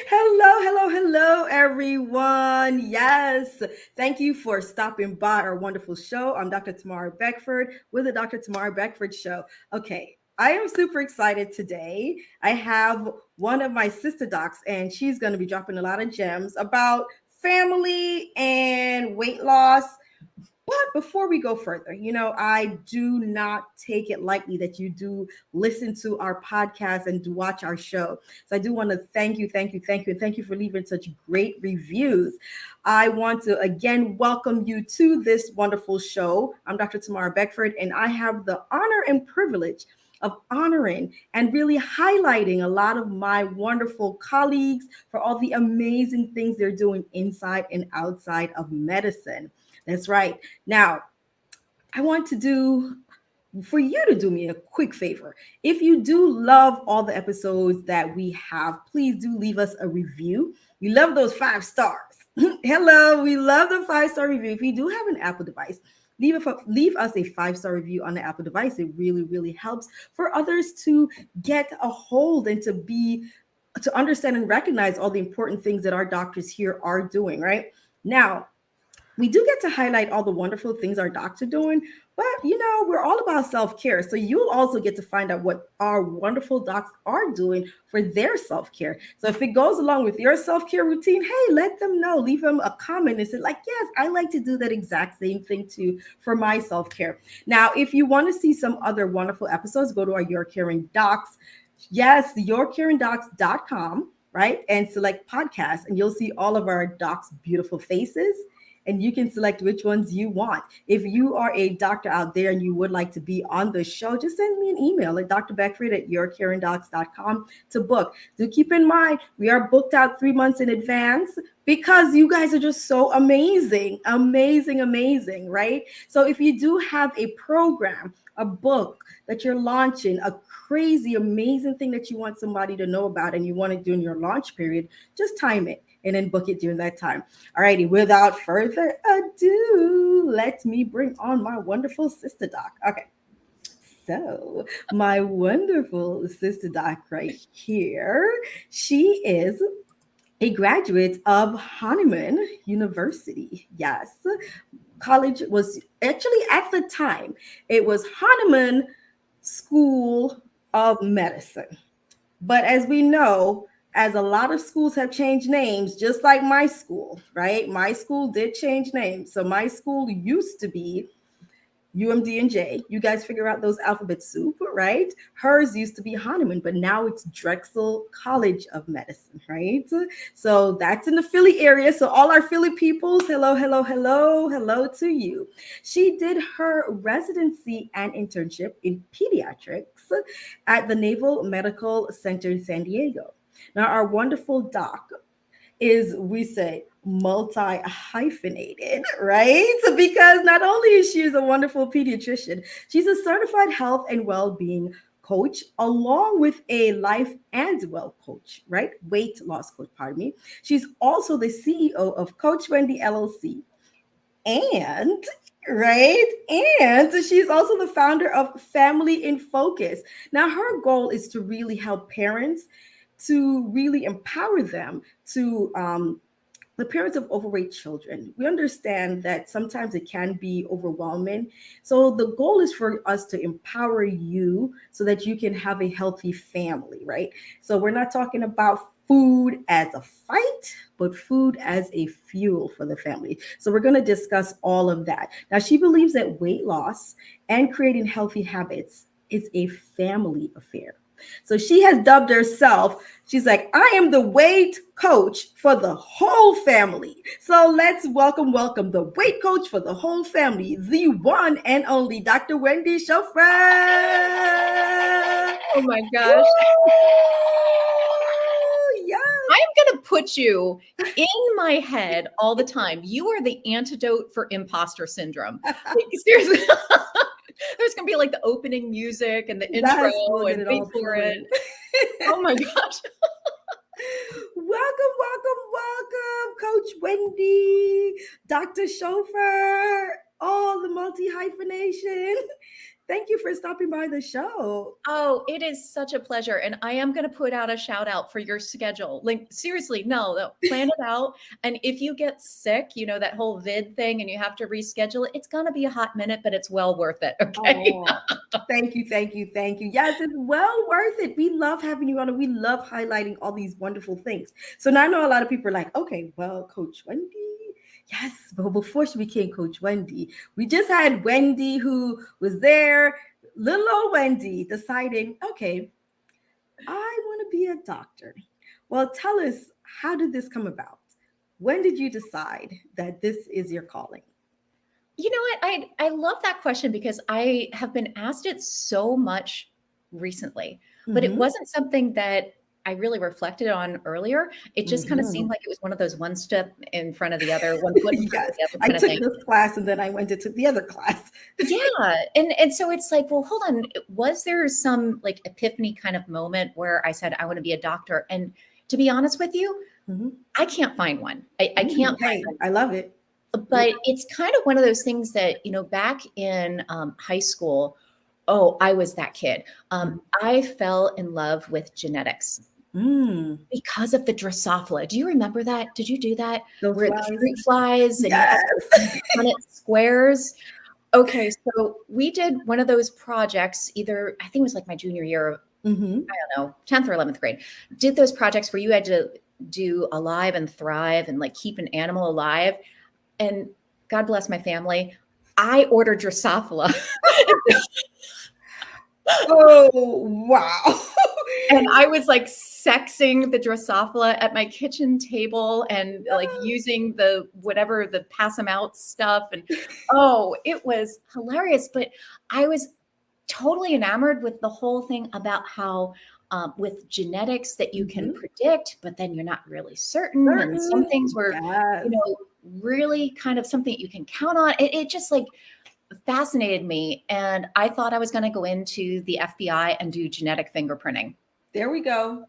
Hello, everyone. Yes, thank you for stopping by our wonderful show. I'm Dr. Tamara Beckford with the Dr. Tamara Beckford Show. Okay, I am super excited today. I have one of my sister docs, and she's going to be dropping a lot of gems about family and weight loss. But before we go further, I do not take it lightly that you do listen to our podcast and do watch our show. So I do want to and thank you for leaving such great reviews. I want to again welcome you to this wonderful show. I'm Dr. Tamara Beckford, and I have the honor and privilege of honoring and really highlighting a lot of my wonderful colleagues for all the amazing things they're doing inside and outside of medicine. That's right. Now, I want to do for you to do me a quick favor. If you do love all the episodes that we have, please do leave us a review. We love those 5 stars. Hello, we love the 5-star review. If you do have an Apple device, leave us a 5-star review on the Apple device. It really helps for others to get a hold and to understand and recognize all the important things that our doctors here are doing, right? Now, we do get to highlight all the wonderful things our docs are doing, but we're all about self-care. So you'll also get to find out what our wonderful docs are doing for their self-care. So if it goes along with your self-care routine, hey, let them know. Leave them a comment and say, like, yes, I like to do that exact same thing too for my self-care. Now, if you want to see some other wonderful episodes, go to our Your Caring Docs. Yes, yourcaringdocs.com, right? And select podcasts, and you'll see all of our docs' beautiful faces, and you can select which ones you want. If you are a doctor out there and you would like to be on the show, just send me an email at drbeckford@yourcaringdocs.com to book. Do keep in mind, we are booked out 3 months in advance because you guys are just so amazing, right? So if you do have a program, a book that you're launching, a crazy, amazing thing that you want somebody to know about and you want to do in your launch period, just time it and then book it during that time. All righty, without further ado, let me bring on my wonderful sister doc. Okay. So, my wonderful sister doc right here, she is a graduate of Hahnemann University. Yes. College was actually at the time, it was Hahnemann School of Medicine. But as we know, as a lot of schools have changed names, just like my school, right? My school did change names. So my school used to be UMD and J. You guys figure out those alphabet soup, right? Hers used to be Hahnemann, but now it's Drexel College of Medicine, right? So that's in the Philly area. So all our Philly peoples, hello to you. She did her residency and internship in pediatrics at the Naval Medical Center in San Diego. Now, our wonderful doc is, we say, multi hyphenated, right? Because not only is she a wonderful pediatrician, she's a certified health and well-being coach, along with a life and well coach, right? Weight loss coach, pardon me. She's also the CEO of Coach Wendy LLC. And right? And she's also the founder of Family in Focus. Now, her goal is to really help parents, to really empower them to the parents of overweight children. We understand that sometimes it can be overwhelming. So the goal is for us to empower you so that you can have a healthy family, right? So we're not talking about food as a fight, but food as a fuel for the family. So we're going to discuss all of that. Now, she believes that weight loss and creating healthy habits is a family affair. So she has dubbed herself, she's like, I am the weight coach for the whole family. So let's welcome the weight coach for the whole family, the one and only Dr. Wendy Schofer. Oh my gosh. Yes. I'm going to put you in my head all the time. You are the antidote for imposter syndrome. Like, seriously. There's going to be like the opening music and the intro and wait for it. Oh my gosh. Welcome, Coach Wendy, Dr. Schofer, all the multi-hyphenation. Thank you for stopping by the show. Oh, it is such a pleasure. And I am going to put out a shout out for your schedule. Like, seriously, no, plan it out. And if you get sick, that whole vid thing and you have to reschedule it, it's going to be a hot minute, but it's well worth it. Okay. Oh, thank you, thank you, thank you. Yes, it's well worth it. We love having you on, and we love highlighting all these wonderful things. So now I know a lot of people are like, okay, well, Coach Wendy. Yes, but before she became Coach Wendy, we just had Wendy who was there, little old Wendy deciding, okay, I want to be a doctor. Well, tell us, how did this come about? When did you decide that this is your calling? You know what? I love that question because I have been asked it so much recently, but it wasn't something that I really reflected on earlier. It just kind of seemed like it was one of those one step in front of the other, one foot in front of the other I kind of took thing. this class and then I went and took the other class. Yeah. And so it's like, well, hold on. Was there some like epiphany kind of moment where I said, I want to be a doctor? And to be honest with you, I can't find one. I can't find one. I love it. But it's kind of one of those things that, back in high school, I was that kid. I fell in love with genetics because of the Drosophila. Do you remember that? Did you do that? Those Where flies. the fruit flies and Punnett squares. Okay, so we did one of those projects, I think it was like my junior year, I don't know, 10th or 11th grade. Did those projects where you had to do Alive and Thrive and like keep an animal alive. And God bless my family, I ordered Drosophila. Oh, wow. And I was like sexing the Drosophila at my kitchen table and like using the pass them out stuff. And it was hilarious. But I was totally enamored with the whole thing about how with genetics that you can predict, but then you're not really certain. And some things were, really kind of something you can count on. It just like fascinated me. And I thought I was going to go into the FBI and do genetic fingerprinting. There we go.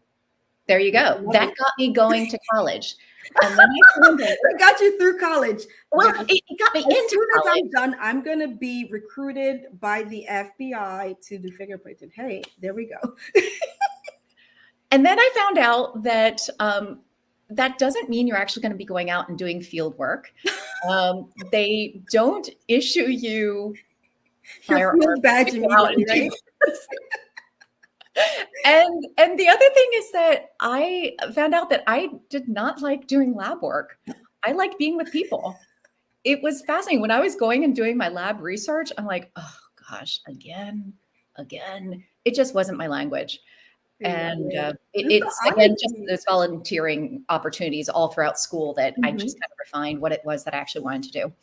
There you go. That got me going to college. And then it got you through college. Well, it got me into college. I'm done, I'm going to be recruited by the FBI to do fingerprinting. Hey, there we go. And then I found out that that doesn't mean you're actually going to be going out and doing field work. They don't issue you firearms badge immediately, right? And the other thing is that I found out that I did not like doing lab work. I liked being with people. It was fascinating. When I was going and doing my lab research, I'm like, oh gosh, again. It just wasn't my language. And it's again just those volunteering opportunities all throughout school that I just kind of refined what it was that I actually wanted to do.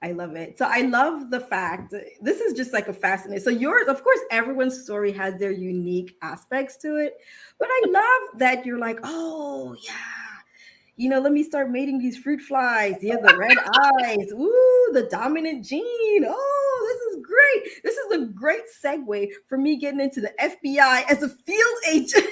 I love it. So I love the fact this is just like a fascinating. So yours, of course, everyone's story has their unique aspects to it, but I love that you're like, oh yeah, let me start mating these fruit flies. Yeah, the red eyes. Ooh, the dominant gene. Oh, this is great. This is a great segue for me getting into the FBI as a field agent.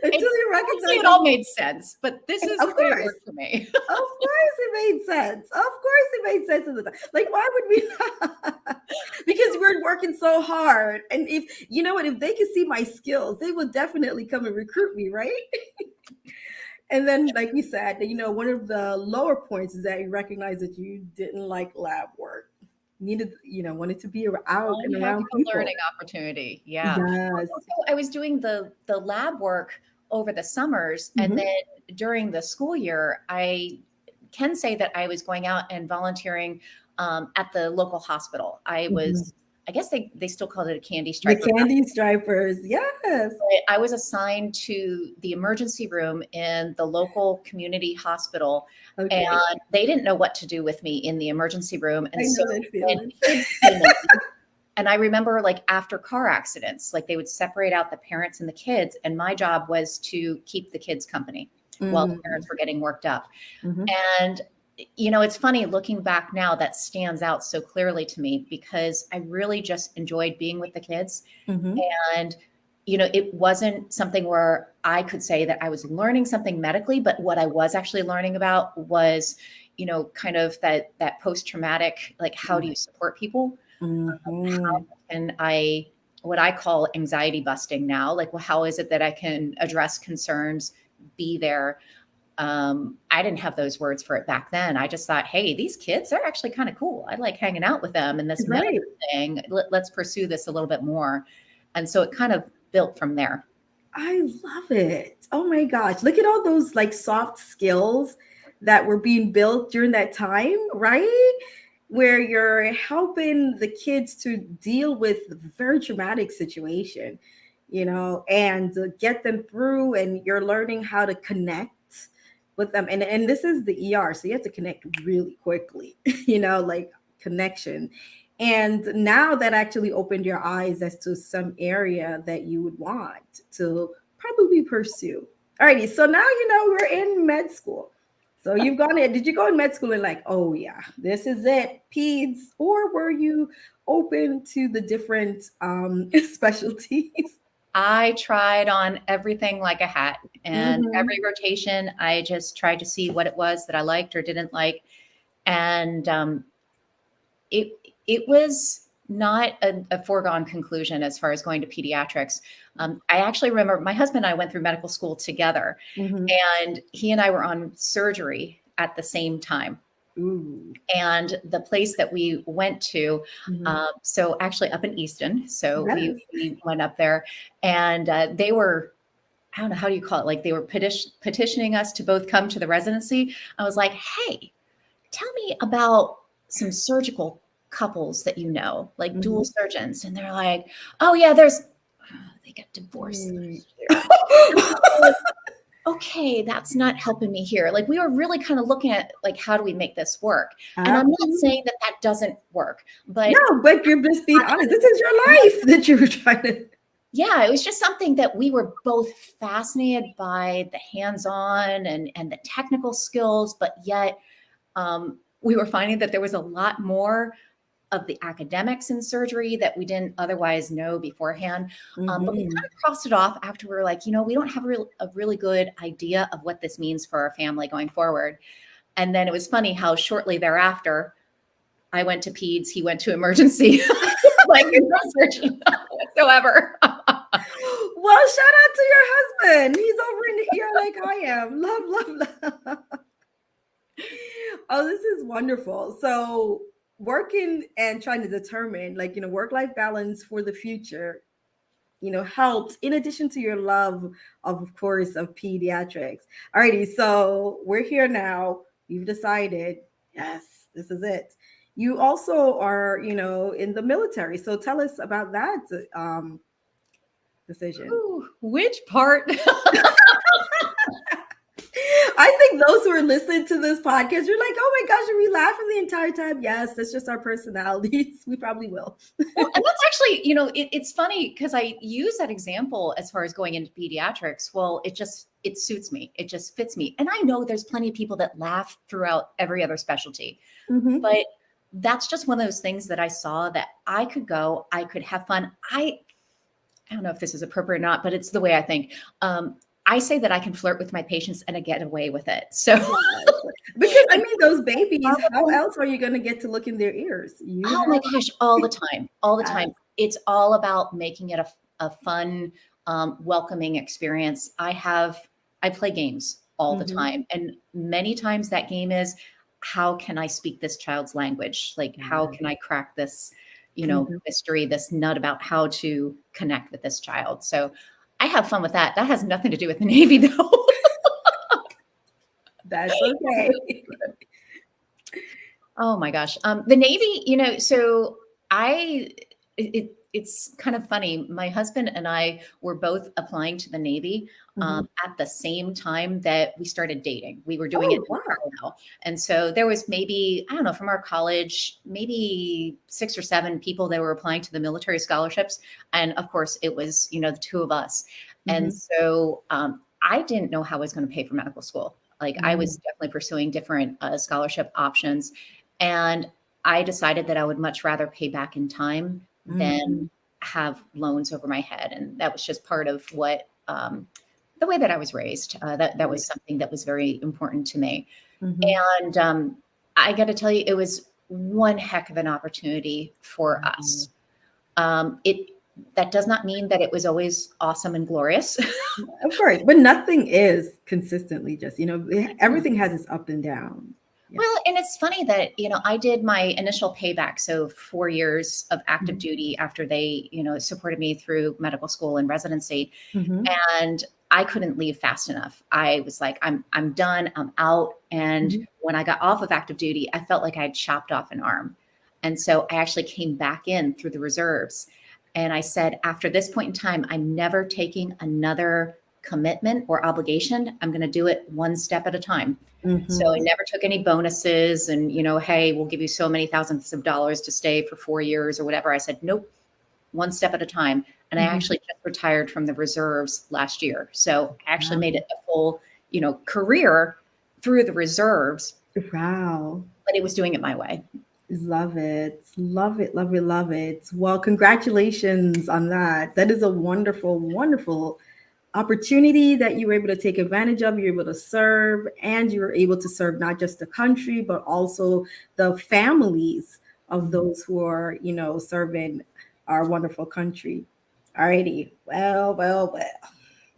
Until you recognize it all made sense, but this is the way it worked for me. Of course it made sense. Of course it made sense at the time. Like, why would we not? Because we're working so hard. And if they can see my skills, they will definitely come and recruit me, right? And then, like we said, one of the lower points is that you recognize that you didn't like lab work. Wanted to be out and around people. Learning opportunity. Yeah. Yes. I was doing the lab work over the summers. And then during the school year, I can say that I was going out and volunteering at the local hospital. I was, I guess they still called it a candy striper. The candy stripers, yes. I was assigned to the emergency room in the local community hospital, and they didn't know what to do with me in the emergency room. And so when kids came in, and I remember like after car accidents, like they would separate out the parents and the kids, and my job was to keep the kids company while the parents were getting worked up. And it's funny looking back now, that stands out so clearly to me because I really just enjoyed being with the kids. And, it wasn't something where I could say that I was learning something medically, but what I was actually learning about was, kind of that post-traumatic, like how do you support people? Mhm. And what I call anxiety busting now, like, well, how is it that I can address concerns, be there? I didn't have those words for it back then. I just thought, hey, these kids are actually kind of cool. I like hanging out with them, and this medical Right. thing, let's pursue this a little bit more. And so it kind of built from there. I love it. Oh my gosh. Look at all those like soft skills that were being built during that time, right? Where you're helping the kids to deal with very traumatic situation, and get them through, and you're learning how to connect with them. And this is the ER, so you have to connect really quickly, like connection. And now that actually opened your eyes as to some area that you would want to probably pursue. Alrighty, so now we're in med school. So you've gone in. Did you go in med school and like, oh yeah, this is it, peds, or were you open to the different specialties? I tried on everything like a hat, and Mhm. every rotation, I just tried to see what it was that I liked or didn't like. And it it was not a foregone conclusion as far as going to pediatrics. I actually remember my husband and I went through medical school together, Mhm. and he and I were on surgery at the same time. Ooh. And the place that we went to, Mhm. so actually up in Easton, so Yes. we went up there, and they were, I don't know, how do you call it? Like, they were petitioning us to both come to the residency. I was like, hey, tell me about some surgical couples that you know, like dual Mhm. surgeons. And they're like, oh yeah, they got divorced Mm. last year. And I was like, okay, that's not helping me here. Like, we were really kind of looking at, like, how do we make this work? And I'm not Absolutely. saying that that doesn't work, No, but but you're just being honest. This is your life that you were trying to. yeah, it was just something that we were both fascinated by, the hands-on and the technical skills, but yet we were finding that there was a lot more of the academics in surgery that we didn't otherwise know beforehand. But we kind Mhm. of crossed it off after we were like, we don't have a really good idea of what this means for our family going forward. And then it was funny how shortly thereafter, I went to peds, he went to emergency, like no surgeon whatsoever. Well, shout out to your husband. He's over in the ear like I am. Love, love, love. Oh, this is wonderful. So, working and trying to determine, like, work-life balance for the future, helped in addition to your love of course, of pediatrics. Alrighty, so we're here now. You've decided, yes, this is it. You also are, in the military. So tell us about that decision. Ooh, which part? I think those who are listening to this podcast, you're like, oh my gosh, are we laughing the entire time? Yes, that's just our personalities. We probably will. Well, and that's actually, it's funny because I use that example as far as going into pediatrics. Well, it suits me. It just fits me. And I know there's plenty of people that laugh throughout every other specialty, Mhm. but that's just one of those things that I saw that I could go, I could have fun. I don't know if this is appropriate or not, but it's the way I think. I say that I can flirt with my patients and I get away with it. So Yes. Because I it's mean, those babies, how probably, else are you going to get to look in their ears? You oh my have gosh, all the time, all the that. time. It's all about making it a fun, welcoming experience. I play games all the Mhm. time. And many times that game is, how can I speak this child's language? Like, how Yeah. can I crack this, Mhm. mystery, this nut about how to connect with this child? So I have fun with that. That has nothing to do with the Navy, though. That's okay. Oh my gosh. The Navy, so I, it's kind of funny. My husband and I were both applying to the Navy Mhm. at the same time that we started dating. We were doing it Oh, in wow. parallel. And so there was maybe, I don't know, from our college, maybe 6 or 7 people that were applying to the military scholarships. And of course, it was, the two of us. And Mhm. so I didn't know how I was going to pay for medical school. Like, I was Mhm. definitely pursuing different scholarship options. And I decided that I would much rather pay back in time than Mhm. have loans over my head. And that was just part of what, the way that I was raised. That Right. was something that was very important to me. Mhm. And I got to tell you, it was one heck of an opportunity for us. That does not mean that it was always awesome and glorious. Of course, but nothing is consistently just, everything has its up and down. Yeah. Well, and it's funny that, I did my initial payback. So 4 years of active duty after they, supported me through medical school and residency. And I couldn't leave fast enough. I was like, I'm done. I'm out. And when I got off of active duty, I felt like I had chopped off an arm. And so I actually came back in through the reserves. And I said, after this point in time, I'm never taking another commitment or obligation. I'm going to do it one step at a time. So I never took any bonuses and, hey, we'll give you so many thousands of dollars to stay for 4 years or whatever. I said, nope, one step at a time. And I actually just retired from the reserves last year. So I actually made it a full, career through the reserves. Wow. But it was doing it my way. Love it. Love it. Love it. Love it. Well, congratulations on that. That is a wonderful, wonderful opportunity that you were able to take advantage of. You're able to serve, and you were able to serve not just the country, but also the families of those who are, serving our wonderful country. Alrighty. Well.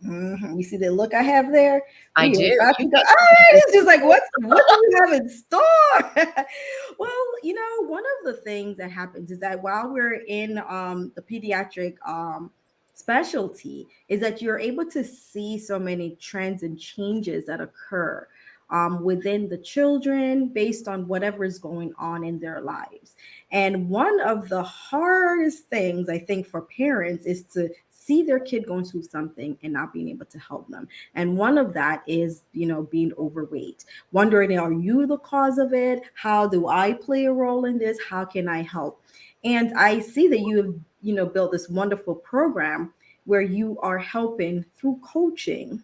You see the look I have there? I do. It's just like, what do we have in store? Well, one of the things that happens is that while we're in the pediatric specialty, is that you're able to see so many trends and changes that occur within the children based on whatever is going on in their lives. And one of the hardest things, I think, for parents is to see their kid going through something and not being able to help them. And one of that is, being overweight, wondering, are you the cause of it? How do I play a role in this? How can I help? And I see that you have, built this wonderful program where you are helping through coaching,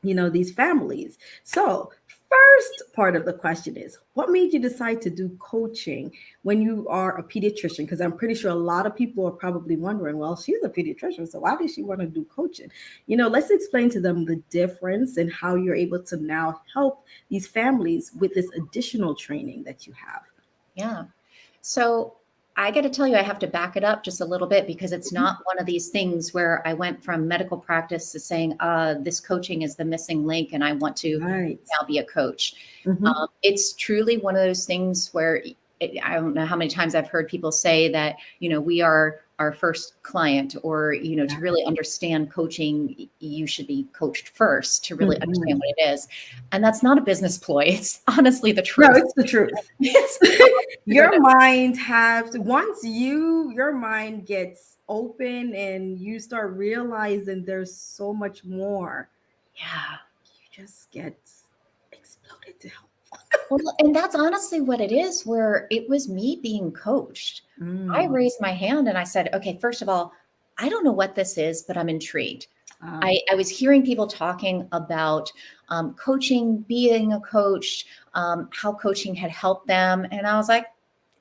these families. So first part of the question is, what made you decide to do coaching when you are a pediatrician? Because I'm pretty sure a lot of people are probably wondering, well, she's a pediatrician, so why does she want to do coaching? Let's explain to them the difference and how you're able to now help these families with this additional training that you have. Yeah. So I got to tell you, I have to back it up just a little bit, because it's not one of these things where I went from medical practice to saying, this coaching is the missing link and I want to now be a coach. It's truly one of those things where I don't know how many times I've heard people say that, we are our first client, or, to really understand coaching, you should be coached first to really understand what it is. And that's not a business ploy. It's honestly the truth. No, it's the truth. Your mind once your mind gets open and you start realizing there's so much more. Yeah. You just get exploded to help. Well, and that's honestly what it is, where it was me being coached. I raised my hand and I said, okay, first of all, I don't know what this is, but I'm intrigued. I was hearing people talking about coaching, being a coach, how coaching had helped them. And I was like,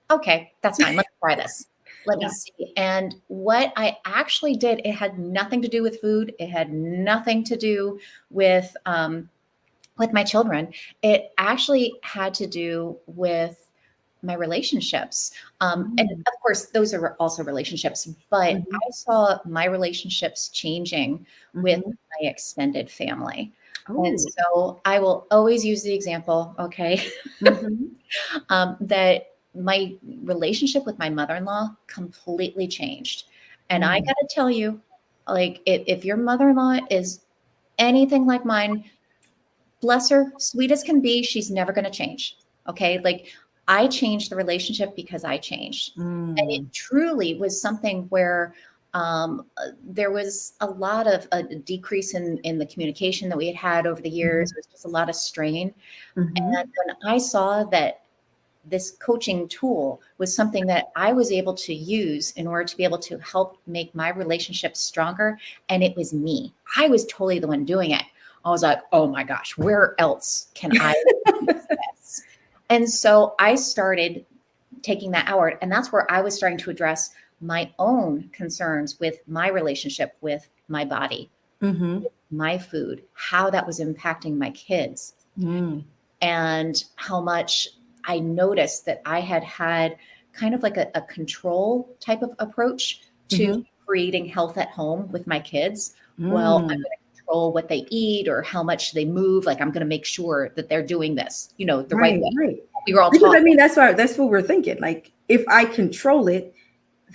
okay, that's fine. Let's try this. Let me see. And what I actually did, it had nothing to do with food. It had nothing to do with my children. It actually had to do with my relationships. And of course, those are also relationships, but I saw my relationships changing with my extended family. And so I will always use the example, okay, that my relationship with my mother-in-law completely changed. And I got to tell you, like, if your mother-in-law is anything like mine, bless her, sweet as can be, she's never going to change. Okay. Like, I changed the relationship because I changed. And it truly was something where there was a lot of a decrease in the communication that we had over the years. It was just a lot of strain. And when I saw that this coaching tool was something that I was able to use in order to be able to help make my relationship stronger, and it was me, I was totally the one doing it. I was like, oh my gosh, where else can I use this? And so I started taking that outward, and that's where I was starting to address my own concerns with my relationship with my body, with my food, how that was impacting my kids, and how much I noticed that I had kind of like a control type of approach to creating health at home with my kids. Well, I'm going to control what they eat or how much they move. Like, I'm going to make sure that they're doing this, the right way. Right. We were all Because taught. I mean, that's what we're thinking. Like, if I control it,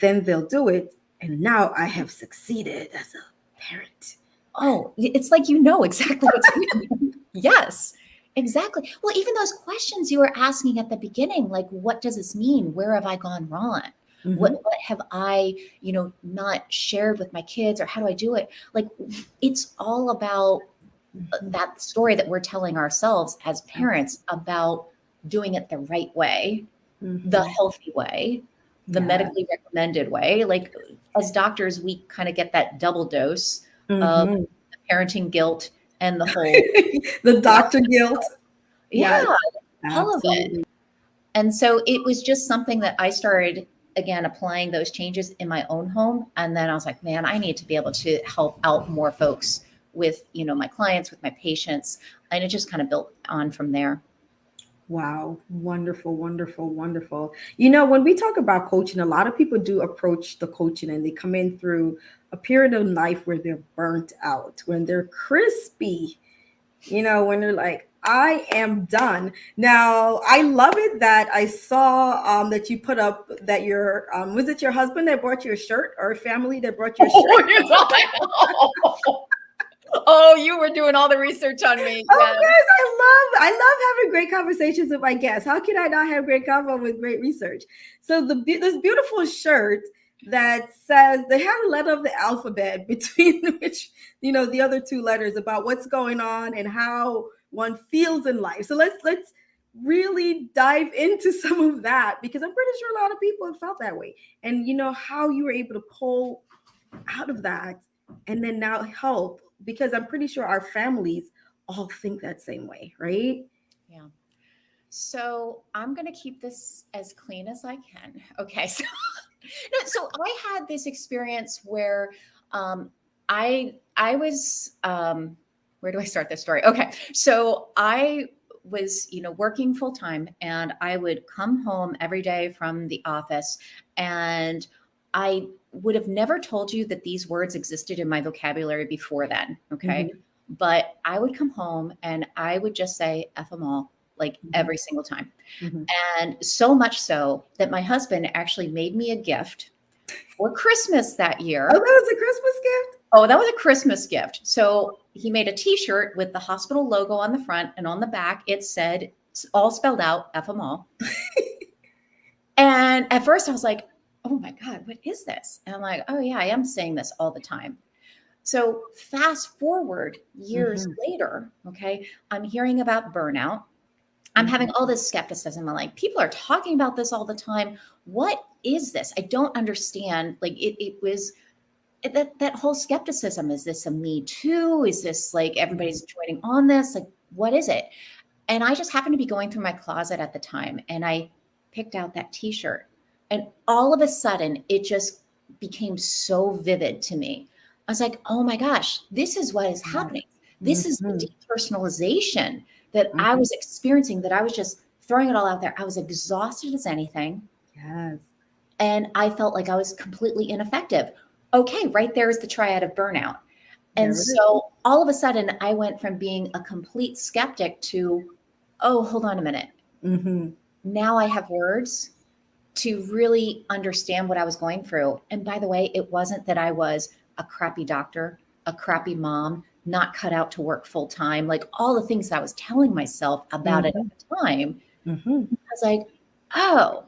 then they'll do it. And now I have succeeded as a parent. Oh, it's like exactly what's happening. Yes, exactly. Well, even those questions you were asking at the beginning, like, what does this mean? Where have I gone wrong? What have I, not shared with my kids, or how do I do it? Like, it's all about that story that we're telling ourselves as parents about doing it the right way, the healthy way, the medically recommended way. Like, as doctors, we kind of get that double dose of the parenting guilt and the whole the doctor guilt. Yeah, Yes, all of it. And so it was just something that I started, again, applying those changes in my own home. And then I was like, man, I need to be able to help out more folks with, my clients, with my patients. And it just kind of built on from there. Wow. Wonderful, wonderful, wonderful. When we talk about coaching, a lot of people do approach the coaching and they come in through a period of life where they're burnt out, when they're crispy, when they're like, I am done. Now, I love it that I saw that you put up that your, was it your husband that brought you a shirt, or a family that brought you a shirt? Oh, you were doing all the research on me. Of course, I love having great conversations with my guests. How can I not have great convo with great research? So this beautiful shirt that says, they have a letter of the alphabet between which, the other two letters, about what's going on and how one feels in life. So let's really dive into some of that, because I'm pretty sure a lot of people have felt that way. And how you were able to pull out of that and then now help, because I'm pretty sure our families all think that same way, right? Yeah. So I'm going to keep this as clean as I can. Okay. So I had this experience where I was, where do I start this story? Okay. So I was, working full time, and I would come home every day from the office, and I would have never told you that these words existed in my vocabulary before then. Okay. But I would come home and I would just say F them all, like every single time. And so much so that my husband actually made me a gift for Christmas that year. Oh, that was a Christmas gift? Oh, that was a Christmas gift. So he made a t-shirt with the hospital logo on the front, and on the back it said, all spelled out, F them all. And at first I was like, oh my God, what is this? And I'm like, oh yeah, I am saying this all the time. So fast forward years later, okay, I'm hearing about burnout. I'm having all this skepticism. I'm like, people are talking about this all the time. What is this? I don't understand. Like, it was that whole skepticism. Is this a me too? Is this like everybody's joining on this? Like, what is it? And I just happened to be going through my closet at the time, and I picked out that t-shirt. And all of a sudden, it just became so vivid to me. I was like, oh my gosh, this is what is happening. This is the depersonalization that I was experiencing, that I was just throwing it all out there. I was exhausted as anything. Yes. And I felt like I was completely ineffective. Okay, right there is the triad of burnout. And so all of a sudden, I went from being a complete skeptic to, oh, hold on a minute. Now I have words to really understand what I was going through. And by the way, it wasn't that I was a crappy doctor, a crappy mom, not cut out to work full time, like all the things that I was telling myself about it at the time. I was like, oh,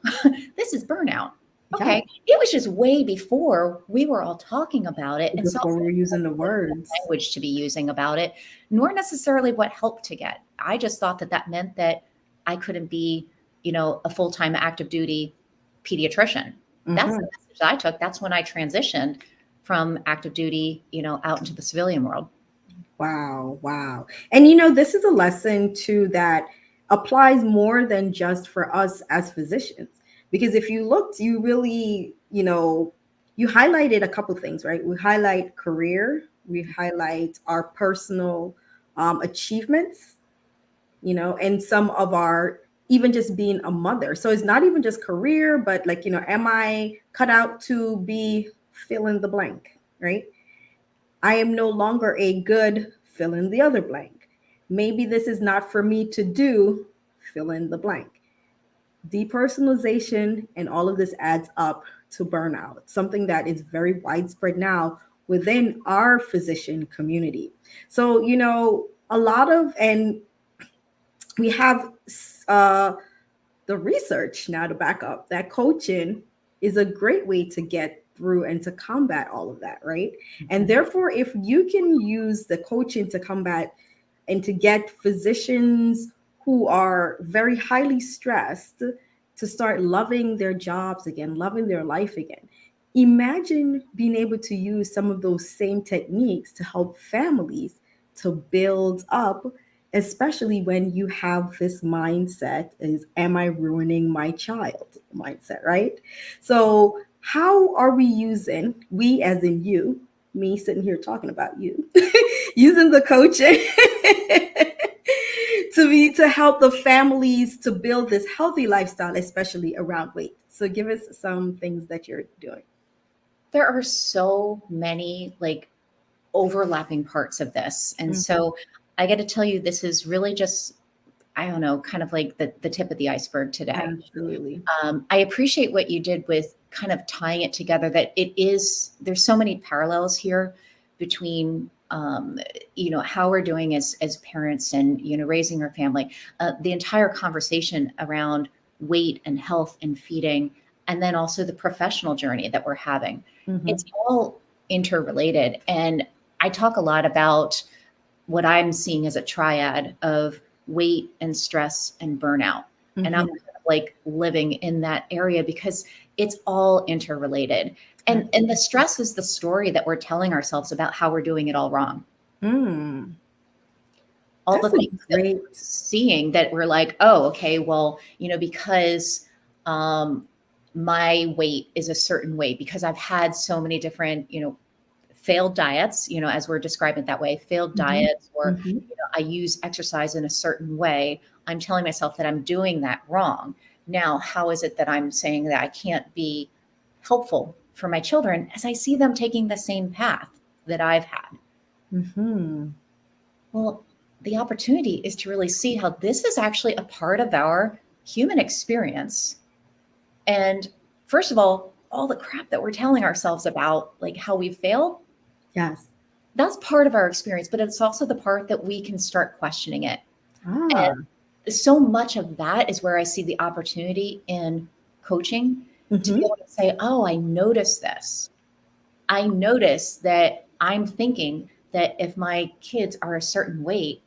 this is burnout. Okay. It was just way before we were all talking about it. And so we were using the words, language to be using about it, nor necessarily what help to get. I just thought that meant that I couldn't be, a full-time active duty pediatrician. That's the message that I took. That's when I transitioned from active duty, out into the civilian world. Wow. And this is a lesson too that applies more than just for us as physicians. Because if you looked, you really, you highlighted a couple of things, right? We highlight career, we highlight our personal achievements, and some of our even just being a mother. So it's not even just career, but like, am I cut out to be fill in the blank, right? I am no longer a good fill in the other blank. Maybe this is not for me to do, fill in the blank. Depersonalization and all of this adds up to burnout, something that is very widespread now within our physician community. So, a lot of, and we have uh, the research now to back up that coaching is a great way to get through and to combat all of that, right? And therefore, if you can use the coaching to combat and to get physicians who are very highly stressed to start loving their jobs again, loving their life again. Imagine being able to use some of those same techniques to help families to build up, especially when you have this mindset is, am I ruining my child mindset, right? So how are we using, we as in you, me sitting here talking about you, using the coaching to help the families to build this healthy lifestyle, especially around weight. So give us some things that you're doing. There are so many like overlapping parts of this. And so I got to tell you, this is really just, I don't know, kind of like the tip of the iceberg today. Absolutely. I appreciate what you did with kind of tying it together, that there's so many parallels here between, how we're doing as parents and, raising our family, the entire conversation around weight and health and feeding, and then also the professional journey that we're having. It's all interrelated. And I talk a lot about what I'm seeing as a triad of weight and stress and burnout. And I'm kind of like living in that area because it's all interrelated. And the stress is the story that we're telling ourselves about how we're doing it all wrong. All That's the things that we're seeing that we're like, oh, okay, well, because my weight is a certain way, because I've had so many different, failed diets, as we're describing it that way, failed diets, or I use exercise in a certain way. I'm telling myself that I'm doing that wrong. Now, how is it that I'm saying that I can't be helpful for my children as I see them taking the same path that I've had? Well, the opportunity is to really see how this is actually a part of our human experience. And first of all the crap that we're telling ourselves about, like how we failed. Yes. That's part of our experience, but it's also the part that we can start questioning it. And so much of that is where I see the opportunity in coaching to be able to say, oh, I notice this. I notice that I'm thinking that if my kids are a certain weight,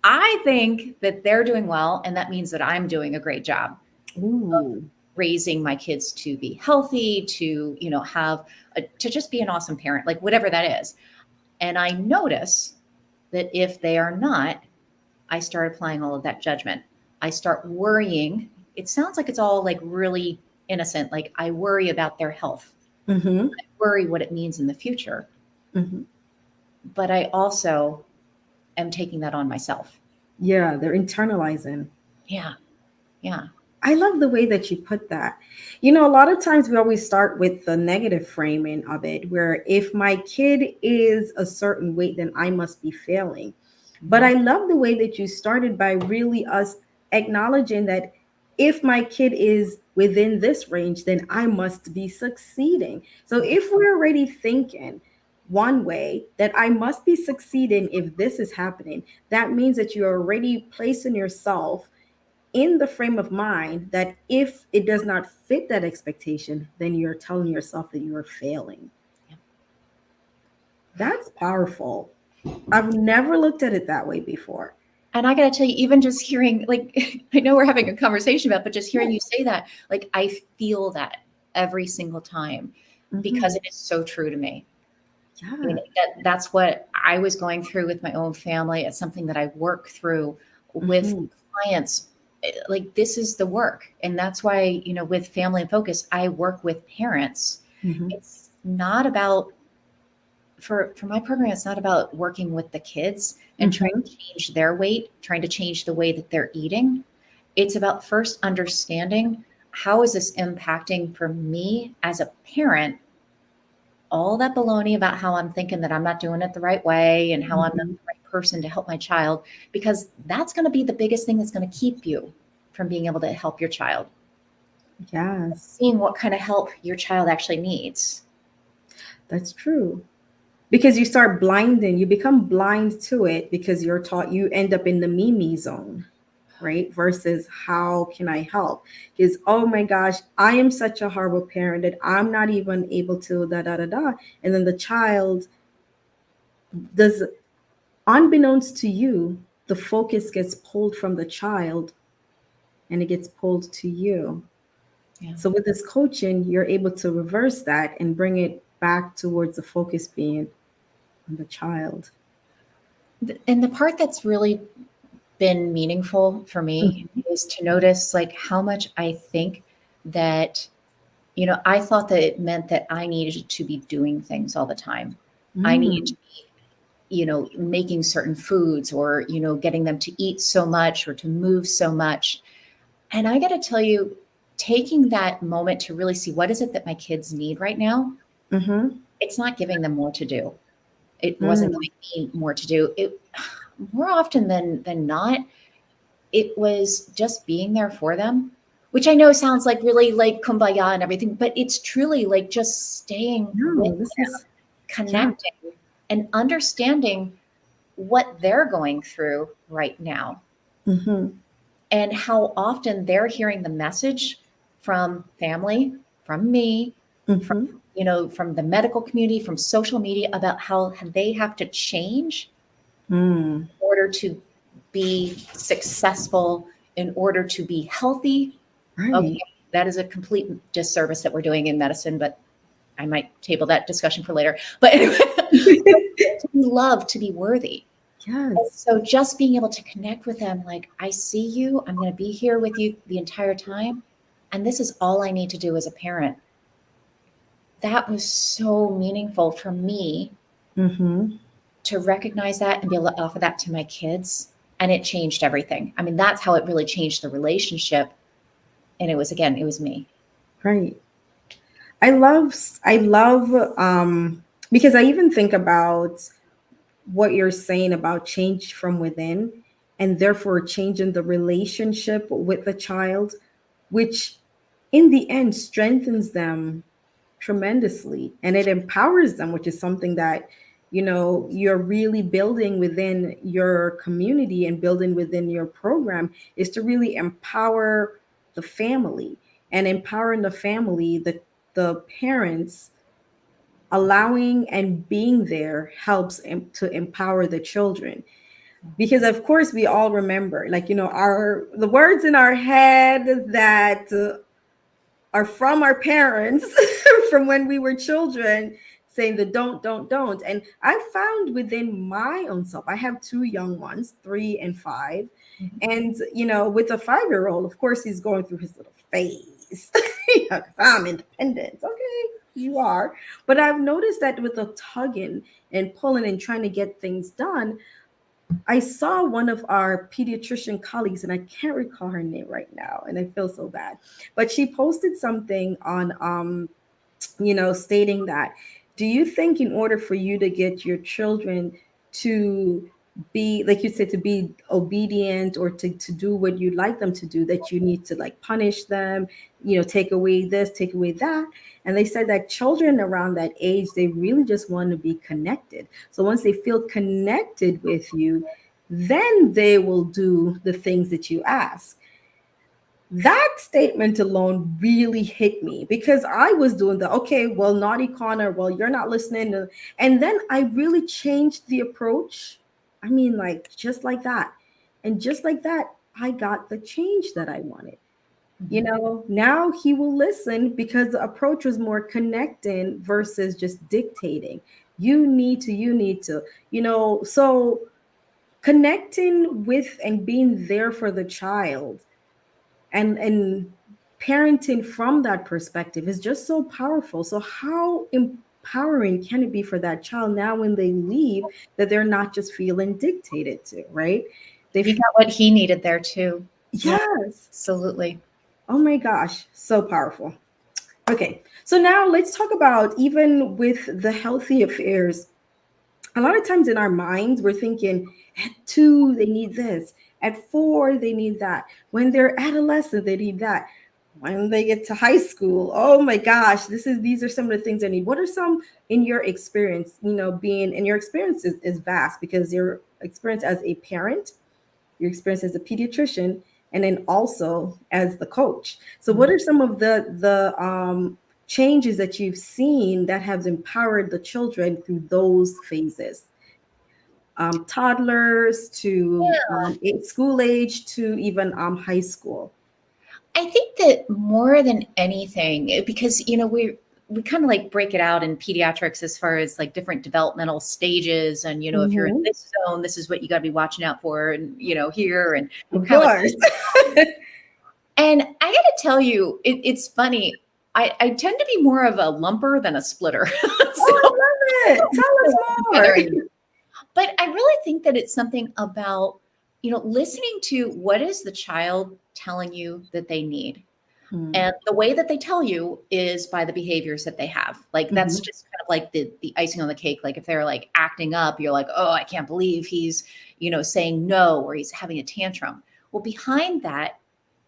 I think that they're doing well. And that means that I'm doing a great job of raising my kids to be healthy, to, to just be an awesome parent, like whatever that is. And I notice that if they are not, I start applying all of that judgment. I start worrying. It sounds like it's all like really innocent. Like I worry about their health. I worry what it means in the future. But I also am taking that on myself. Yeah, they're internalizing. Yeah. I love the way that you put that. A lot of times we always start with the negative framing of it, where if my kid is a certain weight, then I must be failing. But I love the way that you started by really us acknowledging that if my kid is within this range, then I must be succeeding. So if we're already thinking one way that I must be succeeding if this is happening, that means that you're already placing yourself in the frame of mind that if it does not fit that expectation, then you're telling yourself that you're failing. That's powerful. I've never looked at it that way before. And I got to tell you, even just hearing, like, I know we're having a conversation about, but just hearing you say that, like, I feel that every single time because it is so true to me. Yeah. I mean, that's what I was going through with my own family. It's something that I work through with clients. Like, this is the work. And that's why, with Family in Focus, I work with parents. It's not about, for my program, it's not about working with the kids and trying to change their weight, trying to change the way that they're eating. it's about first understanding, how is this impacting for me as a parent, all that baloney about how I'm thinking that I'm not doing it the right way and how I'm not Mhm. the right person to help my child, because that's going to be the biggest thing that's going to keep you from being able to help your child. Yes, Seeing what kind of help your child actually needs. that's true. Because you start blinding, you become blind to it because you're taught, you end up in the me zone, right? Versus how can I help? Because, oh my gosh, I am such a horrible parent that I'm not even able to da da da da. And then the child does, unbeknownst to you, the focus gets pulled from the child and it gets pulled to you. Yeah. So with this coaching, you're able to reverse that and bring it back towards the focus being on the child. And the part that's really been meaningful for me Mhm. is to notice like how much I think that, I thought that it meant that I needed to be doing things all the time. I needed to Mm. be, making certain foods or, getting them to eat so much or to move so much. And I got to tell you, taking that moment to really see what is it that my kids need right now, Mm-hmm. it's not giving them more to do. It wasn't Mm. giving me more to do. It more often than not, it was just being there for them, which I know sounds like really like kumbaya and everything, but it's truly like just staying with No, this them, is, yeah. connecting and understanding what they're going through right now Mm-hmm. and how often they're hearing the message from family, from me, from Mm-hmm. from the medical community, from social media about how they have to change Mm. in order to be successful, in order to be healthy. Okay, Right. that is a complete disservice that we're doing in medicine, but I might table that discussion for later. But anyway, to be loved, to be worthy. And Yes. so just being able to connect with them, like, I see you, I'm going to be here with you the entire time. And this is all I need to do as a parent. That was so meaningful for me Mm-hmm. to recognize that and be able to offer that to my kids. And it changed everything. I mean, that's how it really changed the relationship. And it was, again, it was me. Right. I love because I even think about what you're saying about change from within and therefore changing the relationship with the child, which in the end strengthens them tremendously and it empowers them, which is something that you're really building within your community and building within your program, is to really empower the family, and empowering the family, the parents allowing and being there helps to empower the children. Because of course we all remember, like, our the words in our head that are from our parents from when we were children, saying the don't. And I found within my own self, I have two young ones, 3 and 5. Mhm. And with a 5-year-old, of course he's going through his little phase. 'Cause I'm independent. Okay, you are. But I've noticed that with the tugging and pulling and trying to get things done, I saw one of our pediatrician colleagues, and I can't recall her name right now, and I feel so bad. But she posted something on, stating that, do you think in order for you to get your children to be, like you said, to be obedient or to do what you'd like them to do, that you need to like punish them, take away this, take away that? And they said that children around that age, they really just want to be connected. So once they feel connected with you, then they will do the things that you ask. That statement alone really hit me because I was doing the, okay, well, naughty corner, well, you're not listening. And then I really changed the approach. I mean, like, just like that. And just like that, I got the change that I wanted. Mhm. Now he will listen because the approach was more connecting versus just dictating. You need to, so connecting with and being there for the child, and parenting from that perspective is just so powerful. So how empowering can it be for that child now when they leave, that they're not just feeling dictated to, right? They He feel, got what he needed there too. Yeah, Yes. absolutely. Oh my gosh, so powerful. Okay, so now let's talk about, even with the healthy affairs, a lot of times in our minds, we're thinking at 2, they need this, at 4, they need that. When they're adolescent, they need that. When they get to high school, oh my gosh, these are some of the things I need. What are some, in your experience, being, and your experience is vast, because your experience as a parent, your experience as a pediatrician, and then also as the coach. So what Mhm. are some of the changes that you've seen that have empowered the children through those phases? Toddlers to school age to even high school. I think that more than anything, because we kind of like break it out in pediatrics as far as like different developmental stages, and if you're in Hmm. this zone, this is what you got to be watching out for, and here, and we're Of kind of like, course. and I got to tell you, it's funny. I tend to be more of a lumper than a splitter. Oh, So I love it. Tell us more. but I really think that it's something about, listening to what is the child telling you that they need. Mm-hmm. And the way that they tell you is by the behaviors that they have. Like that's just kind of like the icing on the cake. Like if they're like acting up, you're like, oh, I can't believe he's, saying no, or he's having a tantrum. Well, behind that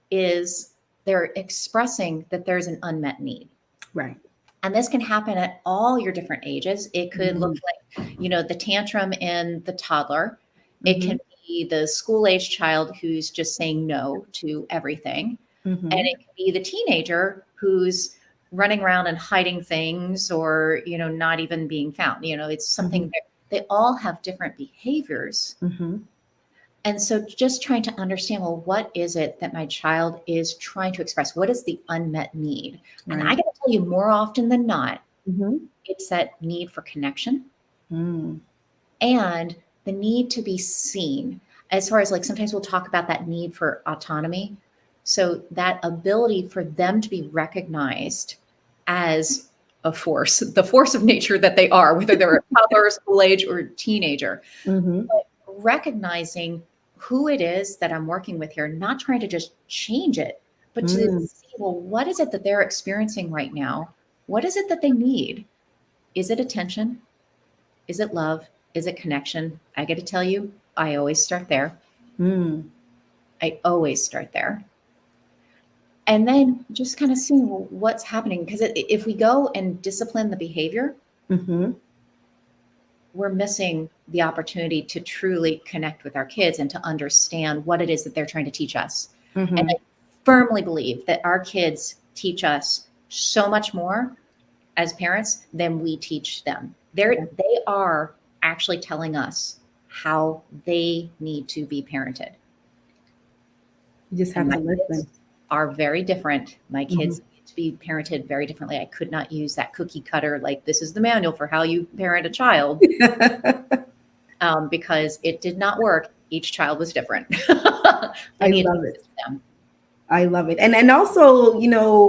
is they're expressing that there's an unmet need. Right. And this can happen at all your different ages. It could look like, the tantrum in the toddler. It Mm-hmm. can be the school age child who's just saying no to everything. And Mm-hmm. it can be the teenager who's running around and hiding things, or, not even being found. It's something that they all have different behaviors. Mm-hmm. And so just trying to understand, well, what is it that my child is trying to express? What is the unmet need? And I Right. got to tell you, more often than not, Mm-hmm. it's that need for connection Mm. and the need to be seen. As far as like sometimes we'll talk about that need for autonomy. So that ability for them to be recognized as a force, the force of nature that they are, whether they're a toddler, school age, or teenager. Mm-hmm. But recognizing who it is that I'm working with here, not trying to just change it, but to Mm. see, well, what is it that they're experiencing right now? What is it that they need? Is it attention? Is it love? Is it connection? I got to tell you, I always start there. Mm. I always start there. And then just kind of seeing, well, what's happening. Because if we go and discipline the behavior, Mm-hmm. we're missing the opportunity to truly connect with our kids and to understand what it is that they're trying to teach us. Mm-hmm. And I firmly believe that our kids teach us so much more as parents than we teach them. They are actually telling us how they need to be parented. You just And have my to listen. kids are very different. My kids Mm-hmm. need to be parented very differently. I could not use that cookie cutter, like this is the manual for how you parent a child, because it did not work. Each child was different. I I needed love to it. listen to them. I love it. And also,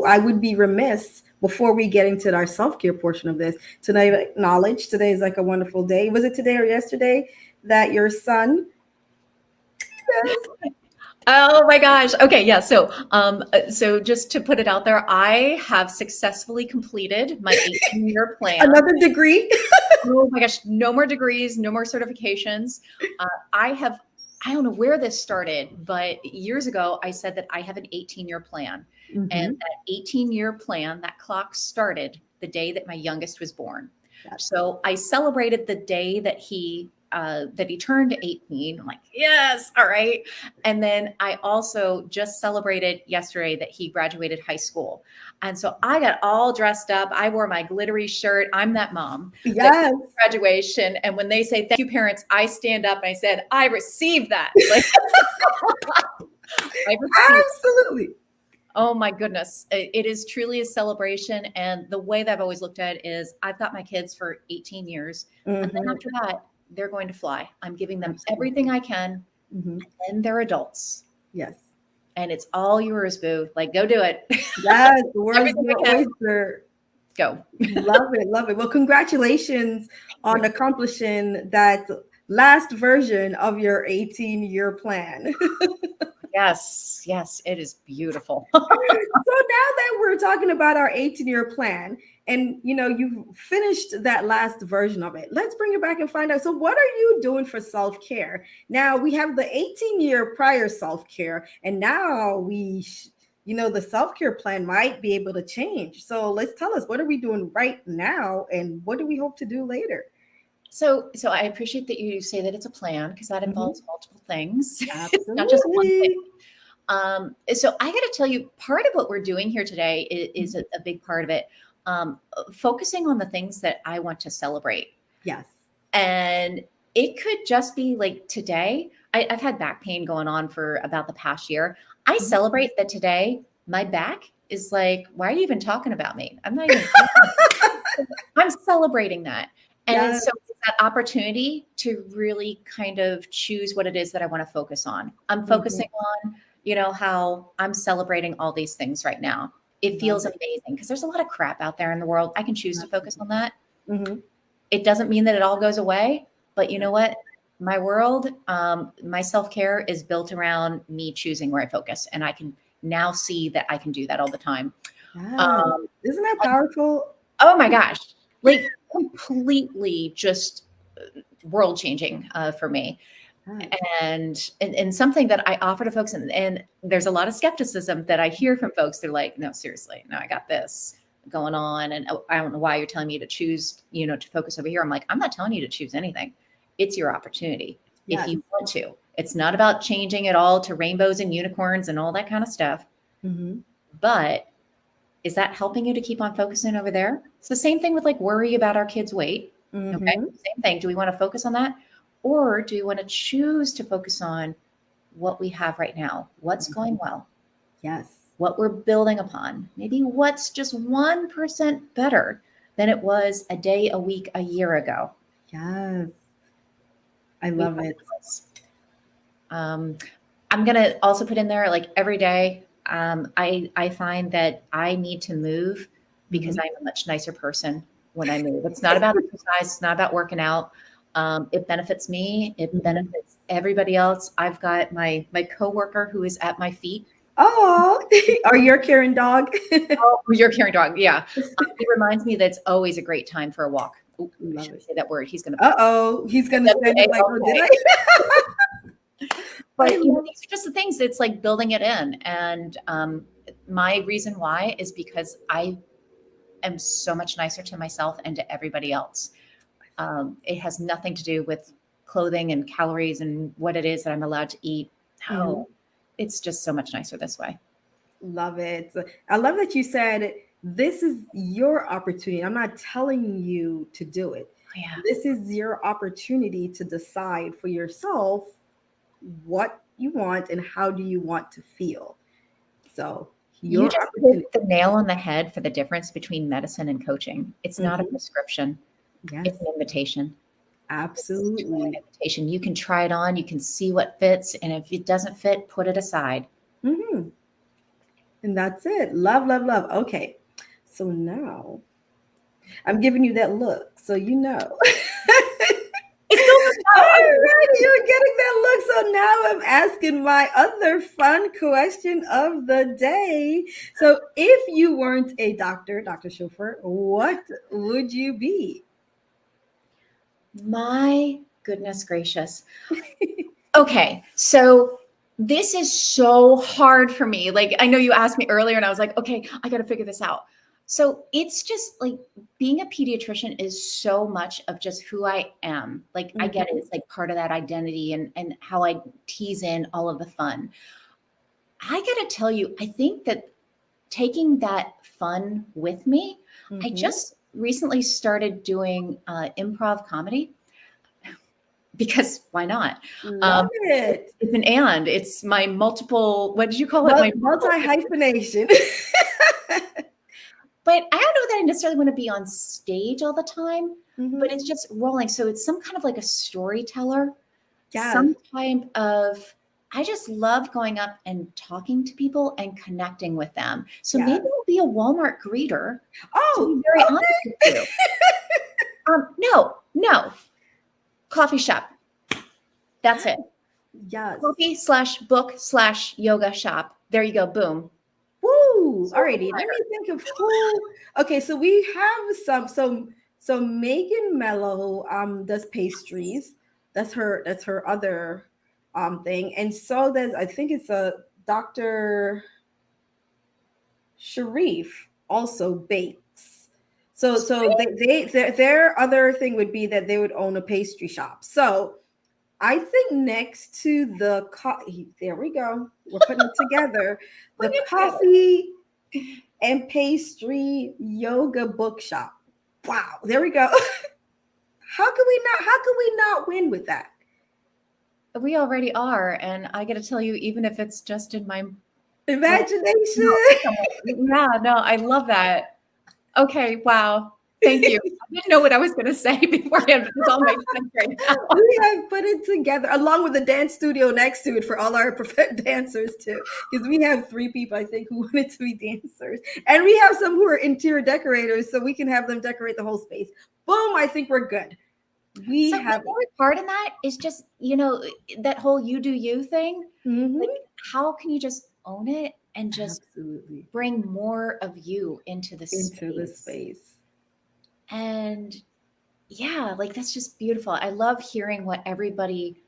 I would be remiss before we get into our self-care portion of this to acknowledge today is like a wonderful day. Was it today or yesterday that your son? Yes. Oh my gosh. Okay, yeah. So just to put it out there, I have successfully completed my 18-year plan. Another degree. Oh my gosh, no more degrees, no more certifications. I don't know where this started, but years ago I said that I have an 18-year plan. Mm-hmm. And that 18-year plan, that clock started the day that my youngest was born. Yes. So I celebrated the day that he turned 18. I'm like, yes, all right. And then I also just celebrated yesterday that he graduated high school. And so I got all dressed up. I wore my glittery shirt. I'm that mom. Yes. Graduation. And when they say thank you, parents, I stand up and I said, I received that. Like, I received. Absolutely. Oh my goodness. It is truly a celebration. And the way that I've always looked at it is I've got my kids for 18 years. Mm-hmm. And then after that, they're going to fly. I'm giving them Absolutely. everything I can. Mm-hmm. And then they're adults. Yes. And it's all yours, boo. Like, go do it. Yes. The world's Everything your we can. oyster. Go. Love it. Love it. Well, congratulations on accomplishing that last version of your 18-year plan. Yes, yes, it is beautiful. So now that we're talking about our 18-year plan, and you've finished that last version of it, let's bring it back and find out. So what are you doing for self-care? Now we have the 18-year prior self-care, and now the self-care plan might be able to change. So let's tell us, what are we doing right now, and what do we hope to do later? So I appreciate that you say that it's a plan, because that involves multiple things. It's not just one Absolutely. thing. So I got to tell you, part of what we're doing here today is a big part of it. Focusing on the things that I want to celebrate. Yes. And it could just be like today, I've had back pain going on for about the past year. I celebrate that today, my back is like, why are you even talking about me? I'm not even, I'm celebrating that. And Yes. so it's that opportunity to really kind of choose what it is that I want to focus on. I'm focusing on, how I'm celebrating all these things right now. It feels amazing because there's a lot of crap out there in the world. I can choose to focus on that. It doesn't mean that it all goes away, but you know what? My world, my self-care is built around me choosing where I focus. And I can now see that I can do that all the time. Isn't that powerful? Oh my gosh. Like completely just world changing for me. And something that I offer to folks, and there's a lot of skepticism that I hear from folks. They're like, no, seriously, no, I got this going on. And I don't know why you're telling me to choose, to focus over here. I'm like, I'm not telling you to choose anything. It's your opportunity. If you want to. It's not about changing it all to rainbows and unicorns and all that kind of stuff. But is that helping you to keep on focusing over there? It's the same thing with like worry about our kids' weight. Okay. Same thing. Do we want to focus on that? Or do you want to choose to focus on what we have right now? What's going well? Yes. What we're building upon? Maybe what's just 1% better than it was a day, a week, a year ago? Yes. I love it. I'm going to also put in there, like every day, I find that I need to move because I'm a much nicer person when I move. It's not about exercise. It's not about working out. It benefits me. It benefits everybody else. I've got my coworker who is at my feet. Oh, are you carrying dog? Oh, you're carrying dog. Yeah. It reminds me that it's always a great time for a walk. Ooh, I shouldn't say that word. He's going to. He's going to say like, oh, did I? But these are just the things. It's like building it in. And my reason why is because I am so much nicer to myself and to everybody else. It has nothing to do with clothing and calories and what it is that I'm allowed to eat. No, it's just so much nicer this way. Love it. I love that you said this is your opportunity. I'm not telling you to do it. Yeah. This is your opportunity to decide for yourself what you want and how do you want to feel. So you just hit the nail on the head for the difference between medicine and coaching. It's not a prescription. Yes. It's an invitation. Absolutely. It's an invitation. You can try it on. You can see what fits. And if it doesn't fit, put it aside. And that's it. Love, love, love. Okay. So now I'm giving you that look. So you know. You're getting that look. So now I'm asking my other fun question of the day. So if you weren't a doctor, Dr. Schofer, what would you be? My goodness gracious. Okay. So this is so hard for me. Like, I know you asked me earlier and I was like, okay, I got to figure this out. So it's just like being a pediatrician is so much of just who I am. Like, I get it. It's like part of that identity and how I tease in all of the fun. I got to tell you, I think that taking that fun with me, I just recently started doing improv comedy. Because why not? Love it. It's an and. It's my multiple, what did you call it? My multi-hyphenation. But I don't know that I necessarily want to be on stage all the time, but it's just rolling. So it's some kind of like a storyteller. Yes. Some type of, I just love going up and talking to people and connecting with them. So maybe I'll be a Walmart greeter. Oh, to be very honest with you. No. Coffee shop. That's it. Yes. Coffee/book/yoga shop. There you go. Boom. Woo. Alrighty. Let me think of who. Okay, so we have so Megan Mello does pastries. That's her other thing. And so there's, I think it's a Dr. Sharif also bakes. So their other thing would be that they would own a pastry shop. So I think next to the there we go. We're putting it together. The coffee and pastry yoga bookshop. Wow, there we go. How could we not win with that? We already are, and I got to tell you, even if it's just in my imagination. Yeah, no, I love that. Okay, wow. Thank you. I didn't know what I was going to say beforehand, but it's all makes sense right now. We have put it together along with the dance studio next to it for all our dancers too, because we have 3 people I think who wanted to be dancers, and we have some who are interior decorators, so we can have them decorate the whole space. Boom! I think we're good. We so have part in that is just that whole you do you thing. Mm-hmm. Like, how can you just own it and just Absolutely bring more of you into the space? And yeah, like that's just beautiful. I love hearing what everybody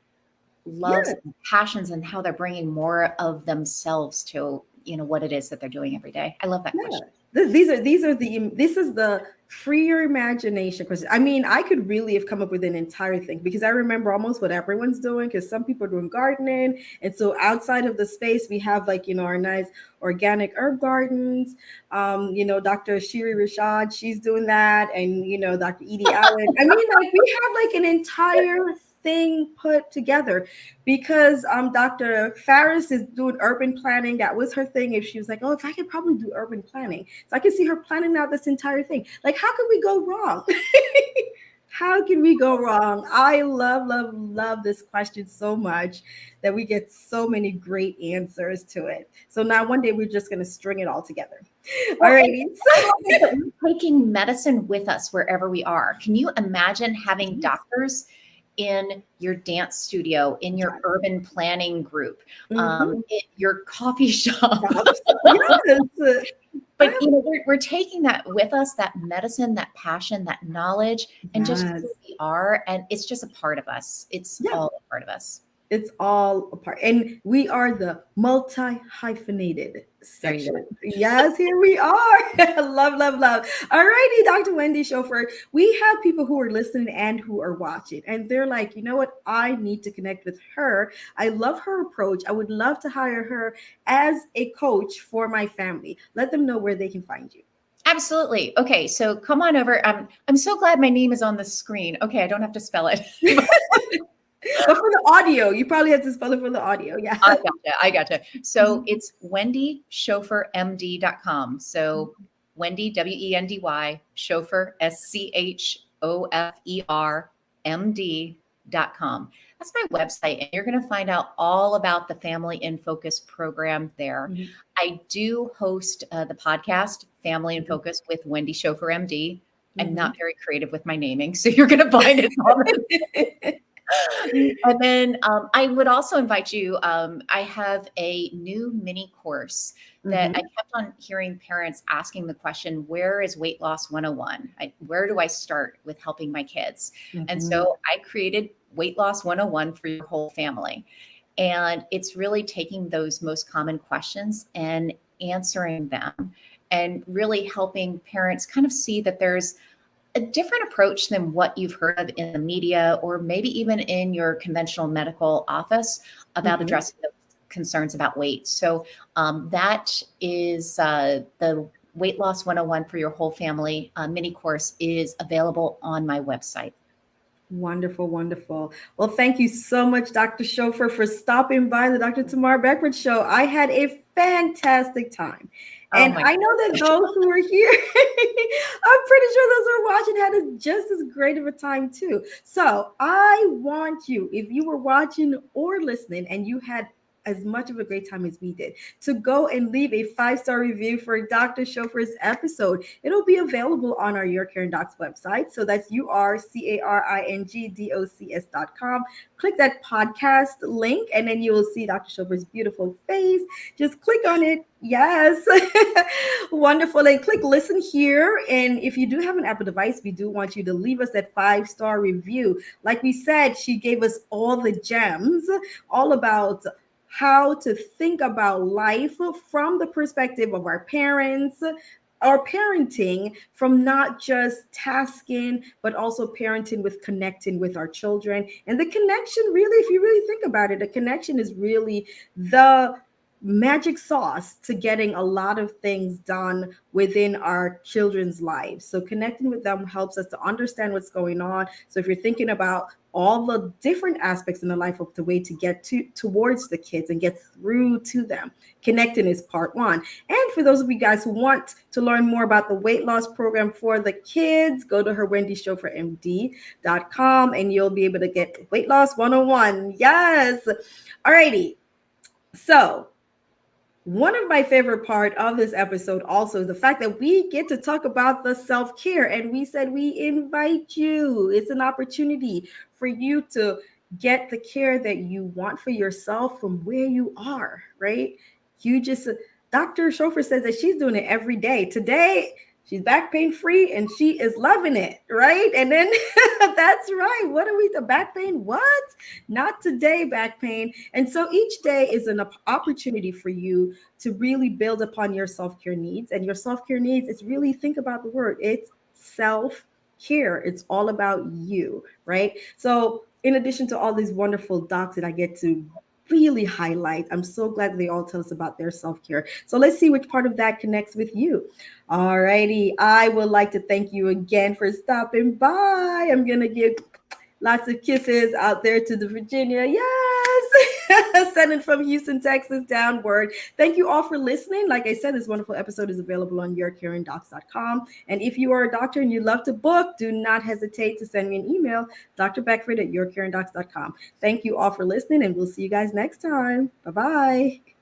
loves, and passions, and how they're bringing more of themselves to what it is that they're doing every day. I love that question. This is the free your imagination question. I mean, I could really have come up with an entire thing, because I remember almost what everyone's doing, because some people are doing gardening, and so outside of the space we have our nice organic herb gardens. Dr. Shiri Rashad, she's doing that, and Dr. Edie Allen. I mean, we have an entire thing put together, because Dr. Farris is doing urban planning. That was her thing. If she was like, oh, if I could probably do urban planning, so I could see her planning out this entire thing. How could we go wrong? How can we go wrong? I love this question so much that we get so many great answers to it. So now one day we're just going to string it all together. All righty. We're taking medicine with us wherever we are. Can you imagine having doctors in your dance studio, in your urban planning group, in your coffee shop? Yes. But we're taking that with us, that medicine, that passion, that knowledge, and just who we are. And it's just a part of us. It's all a part of us. It's all a part. And we are the multi-hyphenated section. Yes, here we are. Love. All righty, Dr. Wendy Schofer. We have people who are listening and who are watching, and they're like, you know what? I need to connect with her. I love her approach. I would love to hire her as a coach for my family. Let them know where they can find you. Absolutely. Okay, so come on over. I'm so glad my name is on the screen. Okay, I don't have to spell it. But for the audio, you probably have to spell it for the audio. Yeah. I gotcha. So it's WendySchoferMD.com. So Wendy, Wendy, Schofer, SCHOFERMD.com. That's my website. And you're going to find out all about the Family in Focus program there. I do host the podcast, Family in Focus with Wendy Schofer, MD. I'm not very creative with my naming, so you're going to find it all. And then I would also invite you. I have a new mini course that I kept on hearing parents asking the question, where is Weight Loss 101? Where do I start with helping my kids? And so I created Weight Loss 101 for your whole family. And it's really taking those most common questions and answering them, and really helping parents kind of see that there's a different approach than what you've heard of in the media, or maybe even in your conventional medical office, about addressing the concerns about weight. So that is the Weight Loss 101 for your whole family mini course is available on my website. Wonderful. Well, thank you so much, Dr. Schofer, for stopping by the Dr. Tamar Beckford Show. I had a fantastic time. And I know that those who are here, I'm pretty sure those who are watching had just as great of a time too. So I want you, if you were watching or listening and you had as much of a great time as we did, to go and leave a 5-star review for Dr. Schofer's episode. It'll be available on our Your Caring Docs website. So that's URCARINGDOCS.com. Click that podcast link, and then you will see Dr. Schofer's beautiful face. Just click on it. Yes. Wonderful. And click listen here. And if you do have an Apple device, we do want you to leave us that 5-star review. Like we said, she gave us all the gems, all about how to think about life from the perspective of our parents, our parenting, from not just tasking, but also parenting with connecting with our children. And the connection, really, if you really think about it, the connection is really the magic sauce to getting a lot of things done within our children's lives. So connecting with them helps us to understand what's going on. So if you're thinking about all the different aspects in the life of the way to get towards the kids and get through to them, connecting is part one. And for those of you guys who want to learn more about the weight loss program for the kids, go to her wendyschofermd.com and you'll be able to get weight loss 101. Yes. Alrighty. So one of my favorite part of this episode also is the fact that we get to talk about the self-care, and we said we invite you. It's an opportunity for you to get the care that you want for yourself from where you are, right? Dr. Schofer says that she's doing it every day. Today, she's back pain free and she is loving it, right? And then that's right. What are we, the back pain? What? Not today, back pain. And so each day is an opportunity for you to really build upon your self-care needs. And your self-care needs is really, think about the word, it's self-care. It's all about you, right? So in addition to all these wonderful docs that I get to really highlight, I'm so glad they all tell us about their self-care. So let's see which part of that connects with you. All righty. I would like to thank you again for stopping by. I'm going to give lots of kisses out there to the Virginia. Yes. Sending from Houston, Texas downward. Thank you all for listening. Like I said, this wonderful episode is available on yourcaringdocs.com. And if you are a doctor and you love to book, do not hesitate to send me an email, drbeckford@yourcaringdocs.com. Thank you all for listening, and we'll see you guys next time. Bye-bye.